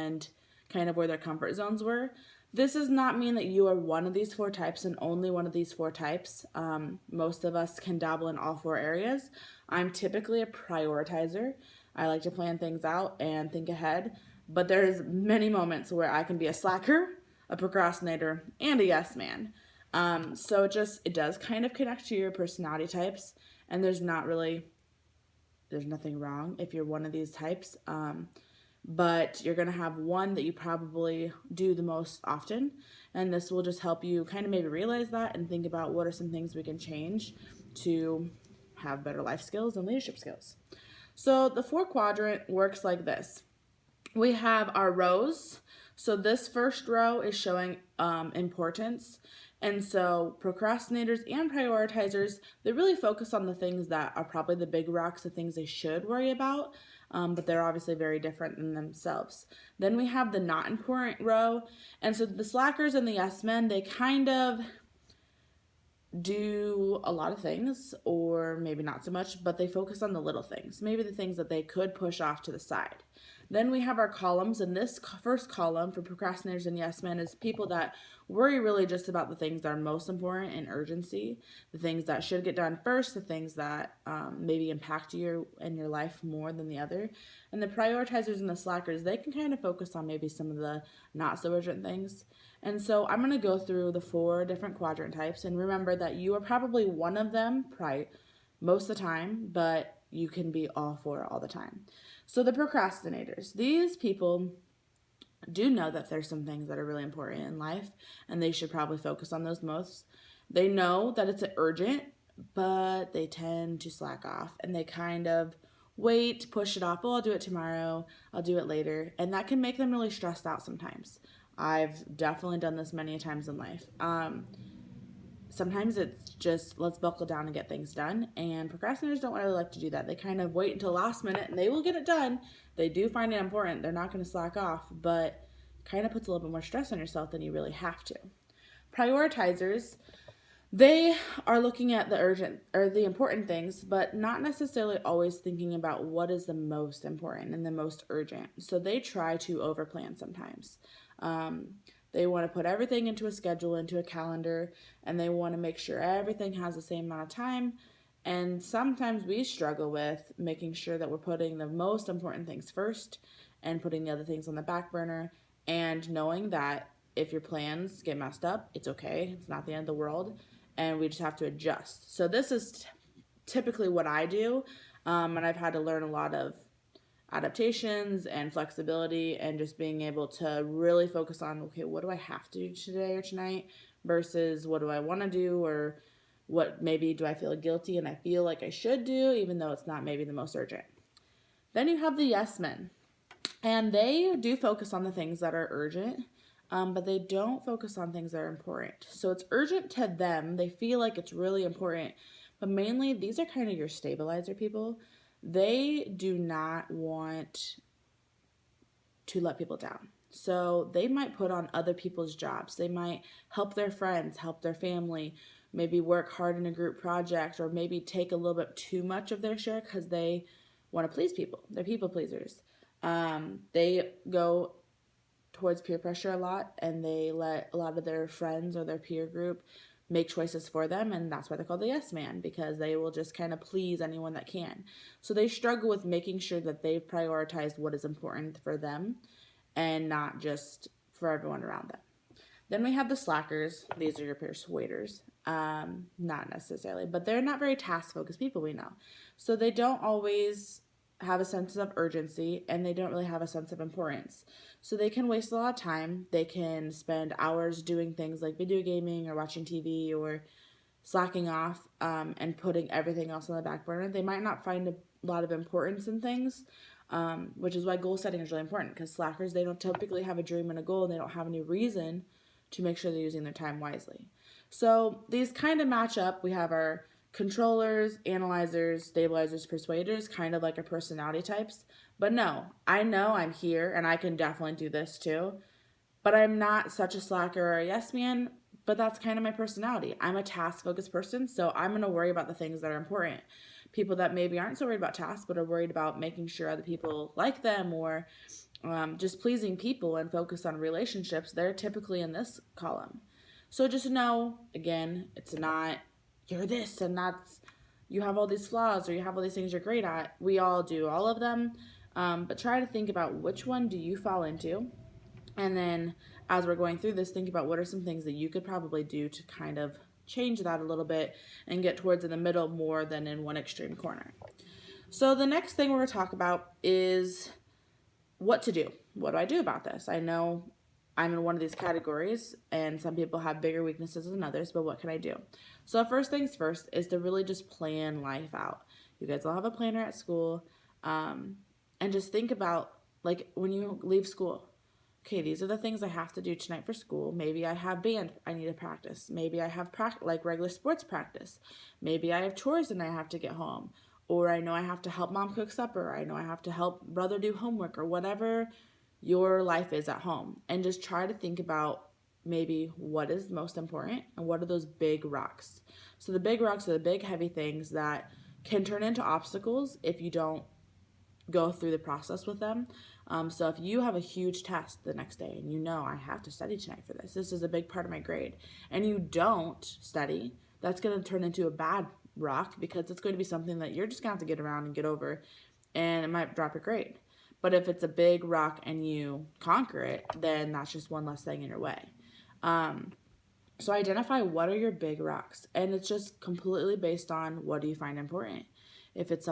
and kind of where their comfort zones were. This does not mean that you are one of these 4 types and only one of these 4 types. Most of us can dabble in all 4 areas. I'm typically a prioritizer. I like to plan things out and think ahead, but there's many moments where I can be a slacker, a procrastinator, and a yes man. So it does kind of connect to your personality types, and there's nothing wrong if you're one of these types. But you're going to have one that you probably do the most often. And this will just help you kind of maybe realize that and think about what are some things we can change to have better life skills and leadership skills. So the 4 quadrant works like this. We have our rows. So this first row is showing importance. And so procrastinators and prioritizers, they really focus on the things that are probably the big rocks, the things they should worry about, but they're obviously very different than themselves. Then we have the not important row. And so the slackers and the yes men, they kind of do a lot of things, or maybe not so much, but they focus on the little things, maybe the things that they could push off to the side. Then we have our columns, and this first column for procrastinators and yes men is people that worry really just about the things that are most important in urgency, the things that should get done first, the things that maybe impact you in your life more than the other. And the prioritizers and the slackers, they can kind of focus on maybe some of the not so urgent things. And so I'm going to go through the 4 different quadrant types, and remember that you are probably one of them most of the time, but you can be all 4 all the time. So the procrastinators, these people do know that there's some things that are really important in life, and they should probably focus on those most. They know that it's urgent, but they tend to slack off, and they kind of wait, push it off. Oh, I'll do it tomorrow. I'll do it later. And that can make them really stressed out sometimes. I've definitely done this many times in life. Sometimes it's just let's buckle down and get things done, and procrastinators don't really like to do that. They kind of wait until last minute and they will get it done. They do find it important. They're not going to slack off, but kind of puts a little bit more stress on yourself than you really have to. Prioritizers, they are looking at the urgent or the important things, but not necessarily always thinking about what is the most important and the most urgent. So they try to overplan sometimes. They want to put everything into a schedule, into a calendar, and they want to make sure everything has the same amount of time. And sometimes we struggle with making sure that we're putting the most important things first and putting the other things on the back burner, and knowing that if your plans get messed up, it's okay. It's not the end of the world, and we just have to adjust. So this is typically what I do, and I've had to learn a lot of adaptations and flexibility, and just being able to really focus on, okay, what do I have to do today or tonight versus what do I want to do, or what maybe do I feel guilty and I feel like I should do even though it's not maybe the most urgent. Then you have the yes men, and they do focus on the things that are urgent, but they don't focus on things that are important. So it's urgent to them, they feel like it's really important, but mainly these are kind of your stabilizer people. They do not want to let people down. So they might put on other people's jobs. They might help their friends, help their family, maybe work hard in a group project, or maybe take a little bit too much of their share because they want to please people. They're people pleasers. They go towards peer pressure a lot, and they let a lot of their friends or their peer group make choices for them, and that's why they're called the yes man, because they will just kind of please anyone that can. So they struggle with making sure that they've prioritized what is important for them and not just for everyone around them. Then we have the slackers. These are your persuaders. Not necessarily, but they're not very task-focused people, we know. So they don't always have a sense of urgency, and they don't really have a sense of importance. So they can waste a lot of time. They can spend hours doing things like video gaming or watching TV or slacking off, and putting everything else on the back burner. They might not find a lot of importance in things, which is why goal setting is really important, because slackers, they don't typically have a dream and a goal, and they don't have any reason to make sure they're using their time wisely. So these kind of match up. We have our controllers, analyzers, stabilizers, persuaders, kind of like our personality types. But no, I know I'm here and I can definitely do this too. But I'm not such a slacker or a yes man, but that's kind of my personality. I'm a task-focused person, so I'm going to worry about the things that are important. People that maybe aren't so worried about tasks, but are worried about making sure other people like them, or just pleasing people and focus on relationships, they're typically in this column. So just know, again, it's not you're this and that's you have all these flaws or you have all these things you're great at. We all do all of them. But try to think about which one do you fall into. And then as we're going through this, think about what are some things that you could probably do to kind of change that a little bit and get towards in the middle more than in one extreme corner. So the next thing we're going to talk about is what to do. What do I do about this? I know I'm in one of these categories, and some people have bigger weaknesses than others, but what can I do? So, first things first is to really just plan life out. You guys all have a planner at school, and just think about like when you leave school. Okay, these are the things I have to do tonight for school. Maybe I have band I need to practice. Maybe I have like regular sports practice. Maybe I have chores and I have to get home. Or I know I have to help mom cook supper. I know I have to help brother do homework or whatever your life is at home. And just try to think about maybe what is most important and what are those big rocks. So the big rocks are the big heavy things that can turn into obstacles if you don't go through the process with them. So if you have a huge test the next day and you know I have to study tonight for this is a big part of my grade, and you don't study, that's going to turn into a bad rock because it's going to be something that you're just going to have to get around and get over, and it might drop your grade. But if it's a big rock and you conquer it, then that's just one less thing in your way. So identify what are your big rocks, and it's just completely based on what do you find important. If it's